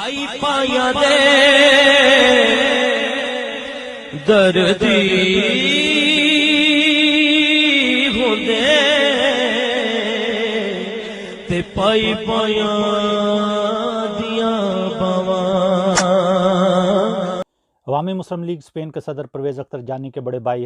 पाई पाया दे दर्दी होंदे ते पाई पाया दिया बावा। अवामी मुस्लिम लीग स्पेन के सदर परवेज़ अख्तर जानी के बड़े भाई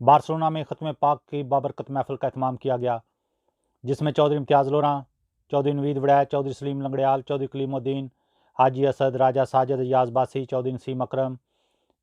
बार्सिलोना में ख़त्म पाक की बाबरकत महफिल का एहतमाम किया गया, जिसमें चौधरी इम्तियाज़ लोरां, चौधरी नवीद वड़ैच, चौधरी सलीम लंगड़ियाल, चौधरी कलीमुद्दीन, हाजी असद, राजा साजिद याज बासी, चौधरी नसीम अकरम,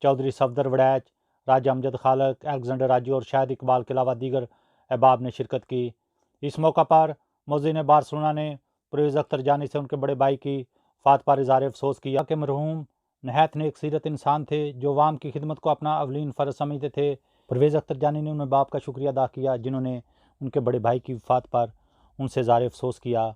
चौधरी सफदर वड़ैच, राजा अमजद खालक, अलेक्जेंडर राजू और शाहिद इकबाल के अलावा दीगर अहबाब ने शिरकत की। इस मौका पर मुअज़्ज़िन बार्सिलोना ने परवेज़ अख्तर जानी से उनके बड़े भाई की फ़ात पर इज़हार अफसोस किया कि मरहूम नहायत नेक सीरत इंसान थे जो अवाम की खिदमत को अपना अवलीन फ़र्ज़ समझते थे। परवेज़ अख्तर जानी ने उन्हें बाप का शुक्रिया अदा किया जिन्होंने उनके बड़े भाई की वफ़ात पर उनसे इज़हार अफसोस किया।